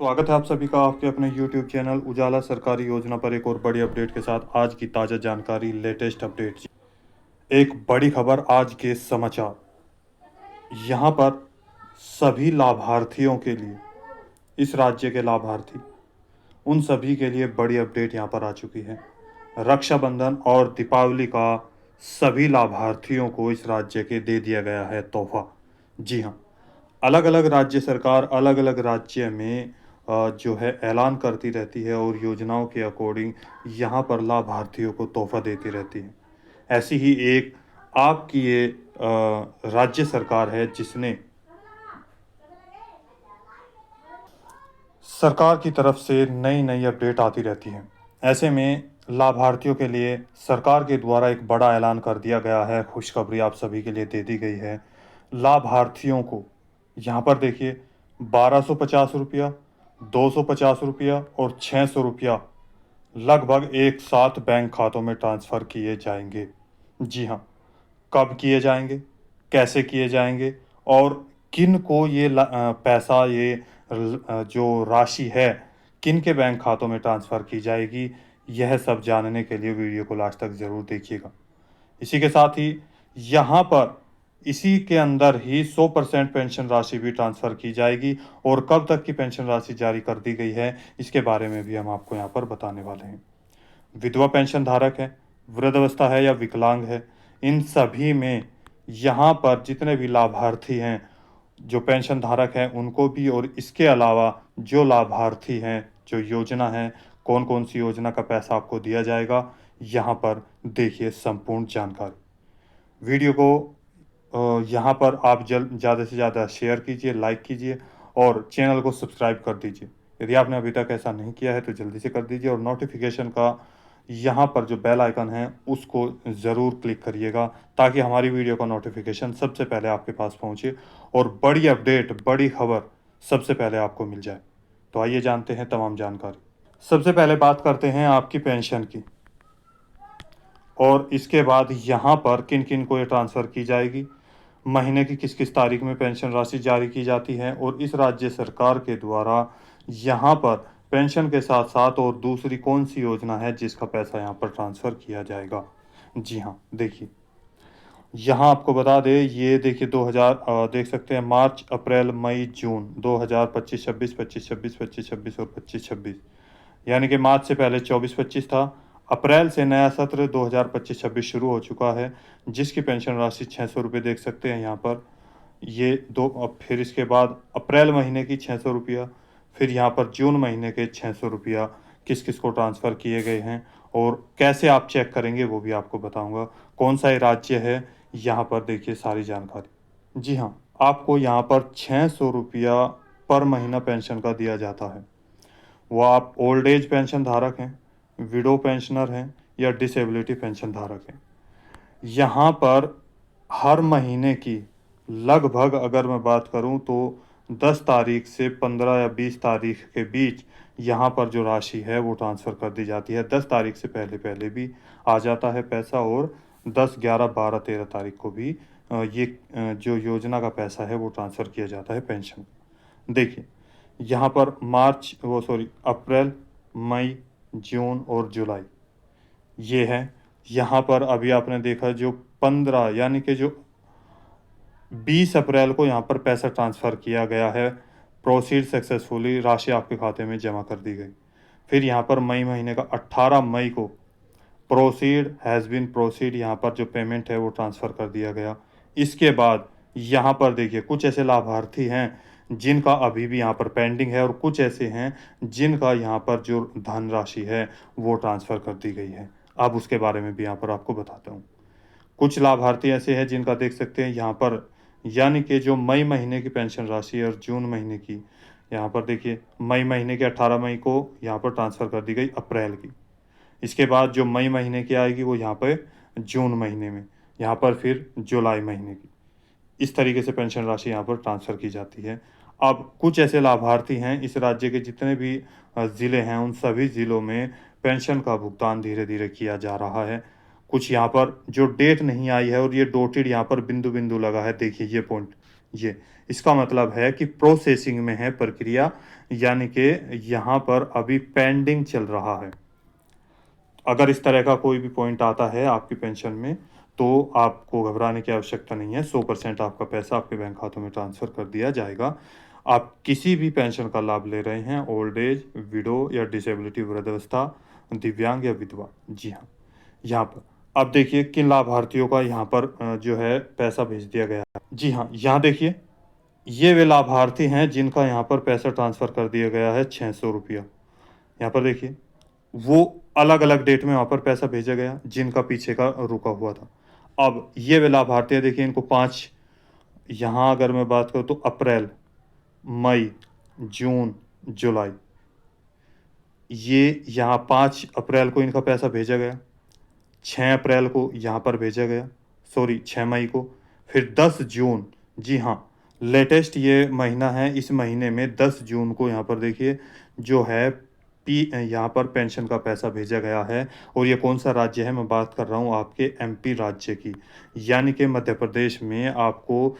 स्वागत है आप सभी का आपके अपने YouTube चैनल उजाला सरकारी योजना पर एक और बड़ी अपडेट के साथ। आज की ताज़ा जानकारी, लेटेस्ट अपडेट, एक बड़ी खबर, आज के समाचार। यहाँ पर सभी लाभार्थियों के लिए, इस राज्य के लाभार्थी, उन सभी के लिए बड़ी अपडेट यहाँ पर आ चुकी है। रक्षाबंधन और दीपावली का सभी लाभार्थियों को इस राज्य के दे दिया गया है तोहफा। जी हाँ, अलग अलग राज्य सरकार अलग अलग राज्य में जो है ऐलान करती रहती है और योजनाओं के अकॉर्डिंग यहाँ पर लाभार्थियों को तोहफा देती रहती है। ऐसी ही एक आपकी ये राज्य सरकार है जिसने सरकार की तरफ से नई नई अपडेट आती रहती है। ऐसे में लाभार्थियों के लिए सरकार के द्वारा एक बड़ा ऐलान कर दिया गया है। खुशखबरी आप सभी के लिए दे दी गई है। लाभार्थियों को यहाँ पर देखिए, 1250 रुपया, 250 रुपया और 600 रुपया लगभग एक साथ बैंक खातों में ट्रांसफ़र किए जाएंगे। जी हाँ, कब किए जाएंगे, कैसे किए जाएंगे और किन को ये पैसा, ये जो राशि है, किन के बैंक खातों में ट्रांसफ़र की जाएगी, यह सब जानने के लिए वीडियो को लास्ट तक ज़रूर देखिएगा। इसी के साथ ही यहाँ पर इसी के अंदर ही 100% पेंशन राशि भी ट्रांसफ़र की जाएगी और कब तक की पेंशन राशि जारी कर दी गई है, इसके बारे में भी हम आपको यहाँ पर बताने वाले हैं। विधवा पेंशन धारक है, वृद्धावस्था है या विकलांग है, इन सभी में यहाँ पर जितने भी लाभार्थी हैं, जो पेंशन धारक हैं, उनको भी, और इसके अलावा जो लाभार्थी हैं, जो योजना है, कौन कौन सी योजना का पैसा आपको दिया जाएगा, यहाँ पर देखिए संपूर्ण जानकारी। वीडियो को यहाँ पर आप ज़्यादा से ज़्यादा शेयर कीजिए, लाइक कीजिए और चैनल को सब्सक्राइब कर दीजिए। यदि आपने अभी तक ऐसा नहीं किया है तो जल्दी से कर दीजिए और नोटिफिकेशन का यहाँ पर जो बेल आइकन है उसको ज़रूर क्लिक करिएगा, ताकि हमारी वीडियो का नोटिफिकेशन सबसे पहले आपके पास पहुँचे और बड़ी अपडेट, बड़ी खबर सबसे पहले आपको मिल जाए। तो आइए जानते हैं तमाम जानकारी। सबसे पहले बात करते हैं आपकी पेंशन की, और इसके बाद यहाँ पर किन किन को ये ट्रांसफ़र की जाएगी, महीने की किस किस तारीख में पेंशन राशि जारी की जाती है और इस राज्य सरकार के द्वारा यहाँ पर पेंशन के साथ साथ और दूसरी कौन सी योजना है जिसका पैसा यहाँ पर ट्रांसफ़र किया जाएगा। जी हाँ, देखिए यहाँ आपको बता दें, ये देखिए 2000 देख सकते हैं, मार्च, अप्रैल, मई, जून 2025, 26, 25, 26, 25, 26 और 25, 26, यानी कि मार्च से पहले 24-25 था। अप्रैल से नया सत्र 2025-26 शुरू हो चुका है, जिसकी पेंशन राशि 600 रुपये देख सकते हैं यहाँ पर। ये दो, अब फिर इसके बाद अप्रैल महीने की 600 रुपया, फिर यहाँ पर जून महीने के 600 रुपया किस किस को ट्रांसफ़र किए गए हैं और कैसे आप चेक करेंगे वो भी आपको बताऊँगा। कौन सा ये राज्य है, यहाँ पर देखिए सारी जानकारी। जी हाँ, आपको यहाँ पर 600 रुपया पर महीना पेंशन का दिया जाता है। वो आप ओल्ड एज पेंशन धारक हैं, विडो पेंशनर हैं या डिसेबिलिटी पेंशन धारक हैं। यहाँ पर हर महीने की लगभग, अगर मैं बात करूँ तो 10 तारीख से 15 या 20 तारीख के बीच यहाँ पर जो राशि है वो ट्रांसफ़र कर दी जाती है। 10 तारीख से पहले पहले भी आ जाता है पैसा और 10, 11, 12, 13 तारीख को भी ये जो योजना का पैसा है वो ट्रांसफ़र किया जाता है पेंशन। देखिए यहाँ पर अप्रैल, मई, जून और जुलाई ये है। यहाँ पर अभी आपने देखा जो 15, यानी कि जो 20 अप्रैल को यहाँ पर पैसा ट्रांसफ़र किया गया है, प्रोसीड सक्सेसफुली, राशि आपके खाते में जमा कर दी गई। फिर यहाँ पर मई महीने का 18 मई को प्रोसीड हैज़ बीन प्रोसीड, यहाँ पर जो पेमेंट है वो ट्रांसफ़र कर दिया गया। इसके बाद यहाँ पर देखिए कुछ ऐसे लाभार्थी हैं जिनका अभी भी यहाँ पर पेंडिंग है और कुछ ऐसे हैं जिनका यहाँ पर जो धनराशि है वो ट्रांसफ़र कर दी गई है। अब उसके बारे में भी यहाँ पर आपको बताता हूँ। कुछ लाभार्थी ऐसे हैं जिनका देख सकते हैं यहाँ पर, यानी कि जो मई महीने की पेंशन राशि और जून महीने की, यहाँ पर देखिए मई महीने के 18 मई को यहाँ पर ट्रांसफ़र कर दी गई अप्रैल की। इसके बाद जो मई महीने की आएगी वो यहाँ पे जून महीने में, यहाँ पर फिर जुलाई महीने की। इस तरीके से पेंशन राशि यहाँ पर ट्रांसफ़र की जाती है। अब कुछ ऐसे लाभार्थी हैं, इस राज्य के जितने भी ज़िले हैं उन सभी ज़िलों में पेंशन का भुगतान धीरे धीरे किया जा रहा है। कुछ यहाँ पर जो डेट नहीं आई है और ये डॉटेड यहाँ पर बिंदु बिंदु लगा है, देखिए ये पॉइंट, ये इसका मतलब है कि प्रोसेसिंग में है प्रक्रिया, यानी कि यहाँ पर अभी पेंडिंग चल रहा है। अगर इस तरह का कोई भी पॉइंट आता है आपकी पेंशन में, तो आपको घबराने की आवश्यकता नहीं है। 100% आपका पैसा आपके बैंक खातों में ट्रांसफ़र कर दिया जाएगा। आप किसी भी पेंशन का लाभ ले रहे हैं, ओल्ड एज, विडो या डिसेबिलिटी, वृद्धावस्था, दिव्यांग या विधवा। जी हाँ, यहाँ पर अब देखिए किन लाभार्थियों का यहाँ पर जो है पैसा भेज दिया गया है। जी हाँ, यहाँ देखिए, ये वे लाभार्थी हैं जिनका यहाँ पर पैसा ट्रांसफ़र कर दिया गया है, 600 रुपया। यहाँ पर देखिए, वो अलग-अलग डेट में वहाँ पर पैसा भेजा गया, जिनका पीछे का रुका हुआ था। अब ये वे लाभार्थी हैं, देखिए इनको 5, यहाँ अगर मैं बात करूँ तो अप्रैल, मई, जून, जुलाई, ये यहाँ 5 अप्रैल को इनका पैसा भेजा गया, 6 अप्रैल को यहाँ पर भेजा गया, सॉरी 6 मई को, फिर 10 जून, जी हाँ, लेटेस्ट ये महीना है, इस महीने में 10 जून को यहाँ पर देखिए जो है यहाँ पर पेंशन का पैसा भेजा गया है। और ये कौन-सा राज्य है, मैं बात कर रहा हूँ आपके एमपी राज्य की, यानी कि मध्य प्रदेश में आपको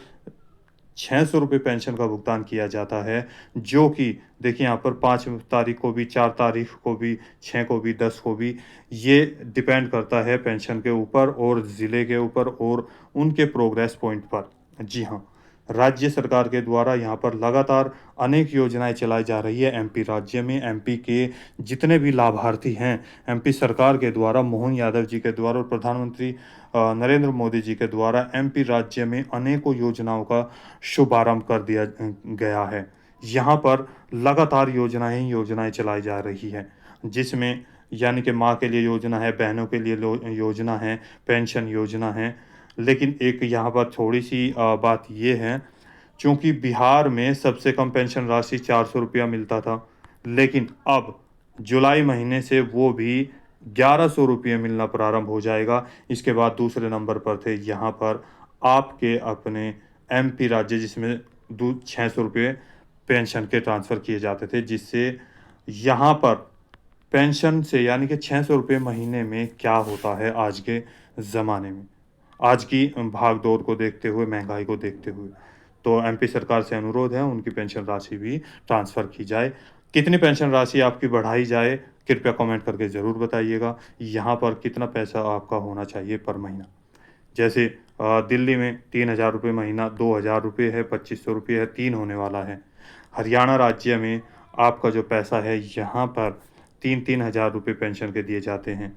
600 रुपये पेंशन का भुगतान किया जाता है, जो कि देखिए यहाँ पर 5 तारीख को भी, 4 तारीख को भी, 6 को भी, 10 को भी, ये डिपेंड करता है पेंशन के ऊपर और ज़िले के ऊपर और उनके प्रोग्रेस पॉइंट पर। जी हाँ, राज्य सरकार के द्वारा यहाँ पर लगातार अनेक योजनाएँ चलाई जा रही है एमपी राज्य में। एमपी के जितने भी लाभार्थी हैं, एमपी सरकार के द्वारा, मोहन यादव जी के द्वारा और प्रधानमंत्री नरेंद्र मोदी जी के द्वारा एमपी राज्य में अनेकों योजनाओं का शुभारंभ कर दिया गया है। यहाँ पर लगातार योजनाएँ ही योजनाएँ चलाई जा रही हैं, जिसमें यानी कि माँ के लिए योजना है, बहनों के लिए योजना है, पेंशन योजना है। लेकिन एक यहाँ पर थोड़ी-सी बात ये है, चूँकि बिहार में सबसे कम पेंशन राशि 400 रुपया मिलता था, लेकिन अब जुलाई महीने से वो भी 1100 रुपये मिलना प्रारंभ हो जाएगा। इसके बाद दूसरे नंबर पर थे यहाँ पर आपके अपने एमपी राज्य, जिसमें 600 रुपये पेंशन के ट्रांसफ़र किए जाते थे, जिससे यहाँ पर पेंशन से यानी कि 600 रुपये महीने में क्या होता है आज के ज़माने में, आज की भाग-दौड़ को देखते हुए, महँगाई को देखते हुए। तो एमपी सरकार से अनुरोध है, उनकी पेंशन राशि भी ट्रांसफ़र की जाए। कितनी पेंशन राशि आपकी बढ़ाई जाए, कृपया कमेंट करके ज़रूर बताइएगा। यहाँ पर कितना पैसा आपका होना चाहिए पर महीना। जैसे दिल्ली में 3000 रुपये महीना, 2000 रुपये है, 2500 रुपये है, 3 होने वाला है। हरियाणा राज्य में आपका जो पैसा है, यहाँ पर 3-3 हज़ार रुपये पेंशन के दिए जाते हैं।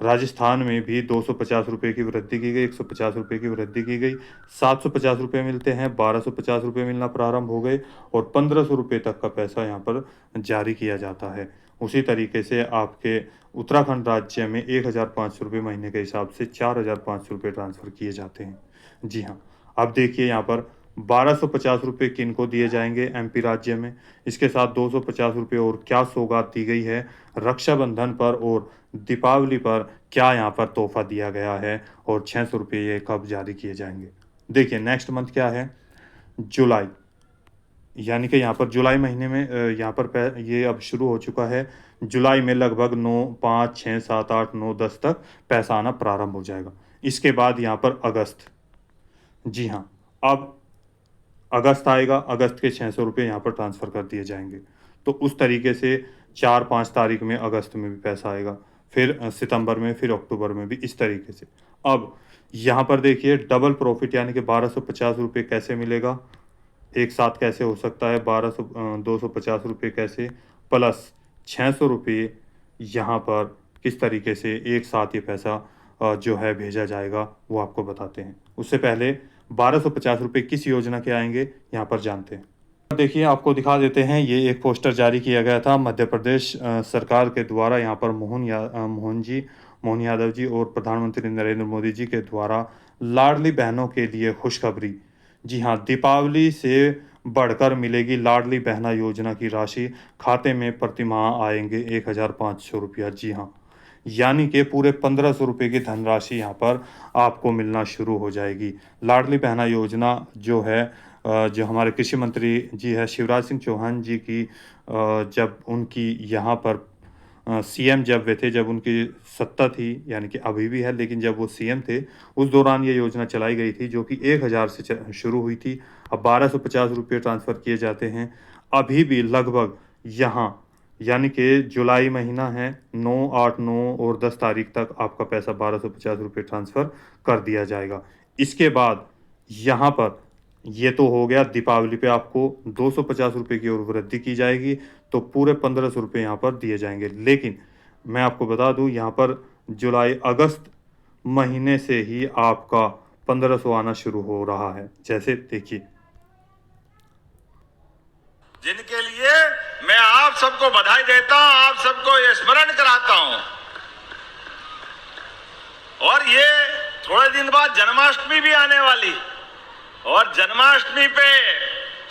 राजस्थान में भी 250 रुपये की वृद्धि की गई, 150 रुपये की वृद्धि की गई, 750 रुपये मिलते हैं, 1250 रुपये मिलना प्रारंभ हो गए और 1500 रुपये तक का पैसा यहाँ पर जारी किया जाता है। उसी तरीके से आपके उत्तराखंड राज्य में 1500 रुपये महीने के हिसाब से 4500 रुपये ट्रांसफ़र किए जाते हैं। जी हाँ, अब देखिए यहाँ पर 1250 रुपये किनको दिए जाएँगे एमपी राज्य में, इसके साथ 250 रुपये और क्या सौगात दी गई है, रक्षाबंधन पर और दीपावली पर क्या यहाँ पर तोहफ़ा दिया गया है और 600 रुपये ये कब जारी किए जाएँगे। देखिए नेक्स्ट मंथ क्या है, जुलाई, यानी कि यहाँ पर जुलाई महीने में यहाँ पर ये अब शुरू हो चुका है। जुलाई में लगभग 9, 5, 6, 7, 8, 9, 10 तक पैसा आना प्रारंभ हो जाएगा। इसके बाद यहाँ पर अगस्त, जी हाँ, अब अगस्त आएगा, अगस्त के 600 रुपये यहाँ पर ट्रांसफ़र कर दिए जाएँगे। तो उस तरीके से 4-5 तारीख में अगस्त में भी पैसा आएगा, फिर सितंबर में, फिर अक्टूबर में भी, इस तरीके से। अब यहाँ पर देखिए डबल प्रॉफ़िट यानी कि 1250 रुपये कैसे मिलेगा? एक साथ कैसे हो सकता है? 250 रुपये कैसे? प्लस 600 रुपये यहाँ पर किस तरीके से एक साथ ये पैसा जो है भेजा जाएगा, वो आपको बताते हैं। उससे पहले 1250 रुपये किस योजना के आएँगे, यहाँ पर जानते हैं। देखिए आपको दिखा देते हैं, ये एक पोस्टर जारी किया गया था मध्य प्रदेश सरकार के द्वारा। यहाँ पर मोहन यादव जी और प्रधानमंत्री नरेंद्र मोदी जी के द्वारा लाडली बहनों के लिए खुशखबरी। जी हाँ, दीपावली से बढ़कर मिलेगी लाडली बहना योजना की राशि, खाते में प्रतिमाह आएँगे 1500 रुपया। जी हाँ, यानी कि पूरे 1500 रुपये की धनराशि यहाँ पर आपको मिलना शुरू हो जाएगी। लाडली बहना योजना जो है जो हमारे कृषि मंत्री जी हैं शिवराज सिंह चौहान जी की जब उनकी यहाँ पर सीएम जब वे थे, जब उनकी सत्ता थी, यानी कि अभी भी है, लेकिन जब वो सीएम थे, उस दौरान ये योजना चलाई गई थी, जो कि 1000 से शुरू हुई थी। अब 1250 रुपये ट्रांसफ़र किए जाते हैं। अभी भी लगभग यहाँ यानी कि जुलाई महीना है, 9, 8, 9 और 10 तारीख तक आपका पैसा 1250 रुपये ट्रांसफ़र कर दिया जाएगा। इसके बाद यहाँ पर ये तो हो गया, दीपावली पे आपको 250 रुपये की और वृद्धि की जाएगी, तो पूरे 1500 रुपये यहाँ पर दिए जाएंगे। लेकिन मैं आपको बता दूँ, यहाँ पर जुलाई अगस्त महीने से ही आपका 1500 आना शुरू हो रहा है। जैसे देखिए, जिनके लिए मैं आप सबको बधाई देता हूं, आप सबको ये स्मरण कराता हूं। और ये थोड़े दिन बाद जन्माष्टमी भी आने वाली, और जन्माष्टमी पे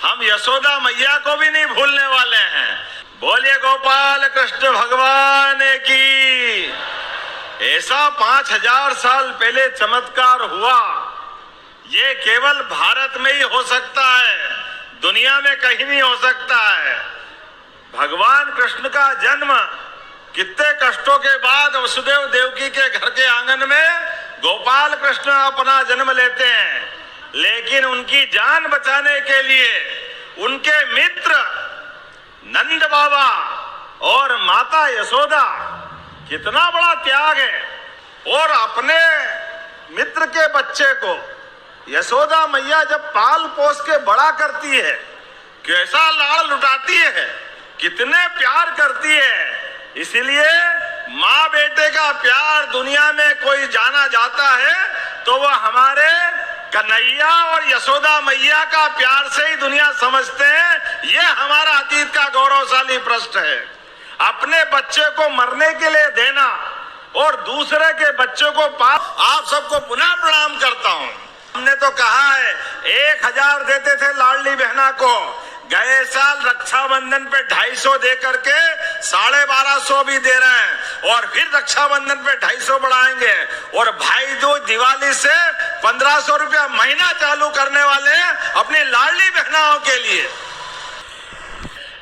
हम यशोदा मैया को भी नहीं भूलने वाले हैं। बोलिए गोपाल कृष्ण भगवान की। ऐसा 5000 साल पहले चमत्कार हुआ, ये केवल भारत में ही हो सकता है, दुनिया में कहीं नहीं हो सकता है। भगवान कृष्ण का जन्म कितने कष्टों के बाद वसुदेव देवकी के घर के आंगन में गोपाल कृष्ण अपना जन्म लेते हैं, लेकिन उनकी जान बचाने के लिए उनके मित्र नंद बाबा और माता यशोदा, कितना बड़ा त्याग है। और अपने मित्र के बच्चे को यशोदा मैया जब पाल पोस के बड़ा करती है, कैसा लाड़ लुटाती है, कितने प्यार करती है। इसलिए माँ बेटे का प्यार दुनिया में कोई जाना जाता है तो वह हमारे कन्हैया और यशोदा मैया का प्यार से ही दुनिया समझते हैं। यह हमारा अतीत का गौरवशाली पृष्ठ है। अपने बच्चे को मरने के लिए देना और दूसरे के बच्चों को आप सबको पुनः प्रणाम करता हूं। हमने तो कहा है 1000 देते थे लाडली बहना को, गए साल रक्षाबंधन पे 250 दे करके 1250 भी दे रहे हैं, और फिर रक्षाबंधन पे 250 बढ़ाएंगे, और भाई दूज दिवाली से 1500 रुपया महीना चालू करने वाले हैं अपनी लाडली बहनाओं के लिए।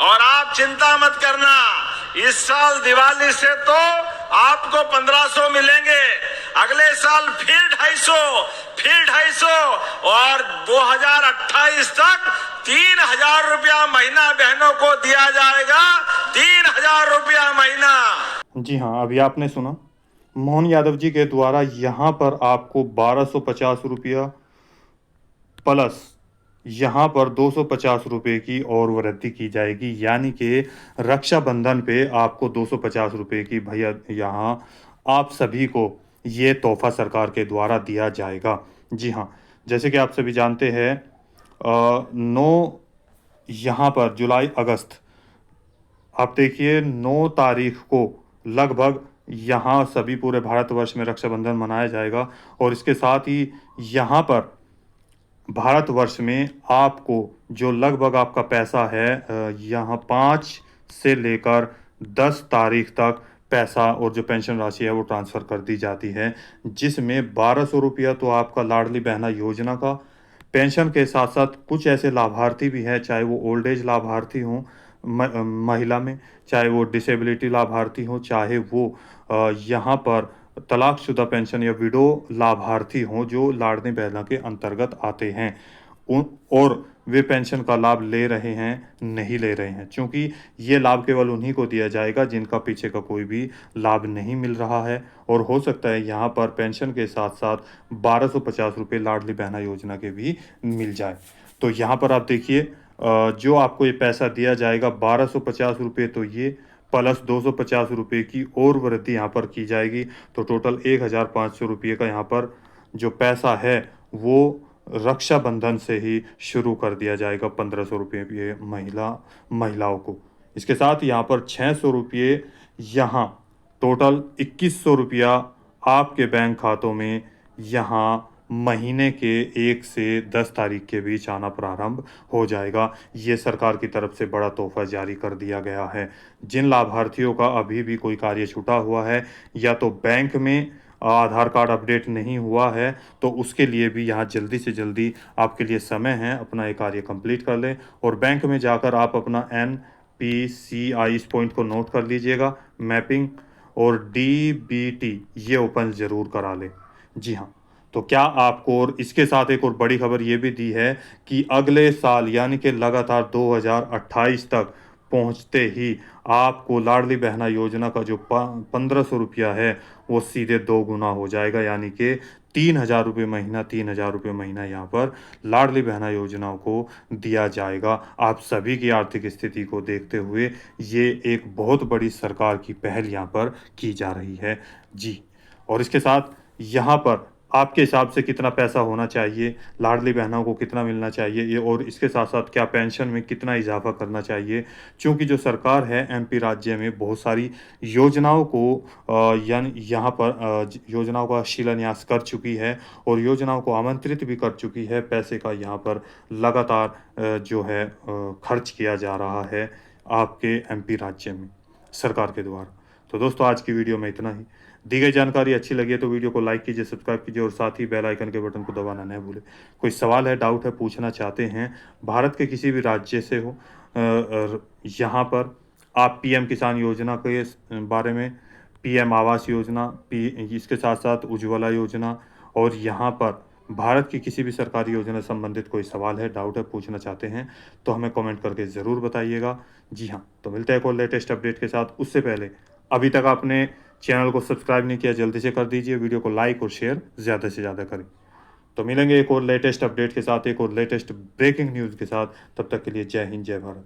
और आप चिंता मत करना, इस साल दिवाली से तो आपको 1500 मिलेंगे, अगले साल फिर 250, फिर 250, और 2028 तक 3000 रुपया महीना बहनों को दिया जाएगा। 3000 रुपया महीना। जी हाँ, अभी आपने सुना मोहन यादव जी के द्वारा यहाँ पर आपको 1250 रुपया प्लस यहाँ पर 250 रुपये की और वृद्धि की जाएगी, यानी कि रक्षाबंधन पे आपको 250 रुपये की भैया यहाँ आप सभी को ये तोहफा सरकार के द्वारा दिया जाएगा। जी हाँ, जैसे कि आप सभी जानते हैं 9 यहाँ पर जुलाई अगस्त, आप देखिए 9 तारीख को लगभग यहाँ सभी पूरे भारतवर्ष में रक्षाबंधन मनाया जाएगा। और इसके साथ ही यहाँ पर भारतवर्ष में आपको जो लगभग आपका पैसा है यहाँ 5 से लेकर 10 तारीख तक पैसा और जो पेंशन राशि है वो ट्रांसफ़र कर दी जाती है, जिसमें 1200 रुपया तो आपका लाडली बहना योजना का पेंशन के साथ साथ कुछ ऐसे लाभार्थी भी हैं, चाहे वो ओल्ड एज लाभार्थी हों महिला में, चाहे वो डिसेबिलिटी लाभार्थी हों, चाहे वो यहाँ पर तलाकशुदा पेंशन या विडो लाभार्थी हों जो लाडली बहना के अंतर्गत आते हैं, और वे पेंशन का लाभ ले रहे हैं नहीं ले रहे हैं, क्योंकि ये लाभ केवल उन्हीं को दिया जाएगा जिनका पीछे का कोई भी लाभ नहीं मिल रहा है। और हो सकता है यहाँ पर पेंशन के साथ साथ 1250 रुपये लाडली बहना योजना के भी मिल जाए। तो यहाँ पर आप देखिए जो आपको ये पैसा दिया जाएगा 1250 रुपये, तो ये प्लस 250 रुपये की और वृद्धि यहाँ पर की जाएगी, तो टोटल 1500 रुपये का यहाँ पर जो पैसा है वो रक्षाबंधन से ही शुरू कर दिया जाएगा 1500 रुपये महिलाओं को। इसके साथ यहाँ पर 600 रुपये, यहाँ टोटल 2100 रुपया आपके बैंक खातों में यहाँ महीने के 1 से 10 तारीख के बीच आना प्रारंभ हो जाएगा। ये सरकार की तरफ से बड़ा तोहफा जारी कर दिया गया है। जिन लाभार्थियों का अभी भी कोई कार्य छूटा हुआ है या तो बैंक में आधार कार्ड अपडेट नहीं हुआ है, तो उसके लिए भी यहाँ जल्दी से जल्दी आपके लिए समय है, अपना ये कार्य कंप्लीट कर लें। और बैंक में जाकर आप अपना NPCI इस पॉइंट को नोट कर लीजिएगा, मैपिंग और DBT ये ओपन ज़रूर करा लें। जी हाँ, तो क्या आपको, और इसके साथ एक और बड़ी खबर ये भी दी है कि अगले साल यानी कि लगातार 2028 तक पहुंचते ही आपको लाडली बहना योजना का जो 1500 रुपया है वो सीधे 2 गुना हो जाएगा, यानी कि 3000 रुपये महीना, 3000 रुपये महीना यहाँ पर लाडली बहना योजनाओं को दिया जाएगा। आप सभी की आर्थिक स्थिति को देखते हुए ये एक बहुत बड़ी सरकार की पहल यहाँ पर की जा रही है जी। और इसके साथ यहाँ पर आपके हिसाब से कितना पैसा होना चाहिए, लाडली बहनों को कितना मिलना चाहिए, ये और इसके साथ-साथ क्या पेंशन में कितना इज़ाफ़ा करना चाहिए? चूँकि जो सरकार है एमपी राज्य में बहुत सारी योजनाओं को यानी यहाँ पर योजनाओं का शिलान्यास कर चुकी है और योजनाओं को आमंत्रित भी कर चुकी है। पैसे का यहाँ पर लगातार जो है खर्च किया जा रहा है आपके एमपी राज्य में सरकार के द्वारा। तो दोस्तों आज की वीडियो में इतना ही। दी गई जानकारी अच्छी लगी है तो वीडियो को लाइक कीजिए, सब्सक्राइब कीजिए और साथ ही बेल आइकन के बटन को दबाना न भूलें। कोई सवाल है, डाउट है, पूछना चाहते हैं, भारत के किसी भी राज्य से हो, यहाँ पर आप पीएम किसान योजना के बारे में, पीएम आवास योजना, इसके साथ साथ उज्ज्वला योजना और यहाँ पर भारत की किसी भी सरकारी योजना से संबंधित कोई सवाल है, डाउट है, पूछना चाहते हैं तो हमें कमेंट करके ज़रूर बताइएगा। जी हाँ, तो मिलते हैं एक और लेटेस्ट अपडेट के साथ। उससे पहले अभी तक आपने चैनल को सब्सक्राइब नहीं किया, जल्दी से कर दीजिए, वीडियो को लाइक और शेयर ज़्यादा से ज़्यादा करें। तो मिलेंगे एक और लेटेस्ट अपडेट के साथ, एक और लेटेस्ट ब्रेकिंग न्यूज़ के साथ। तब तक के लिए जय हिंद, जय भारत।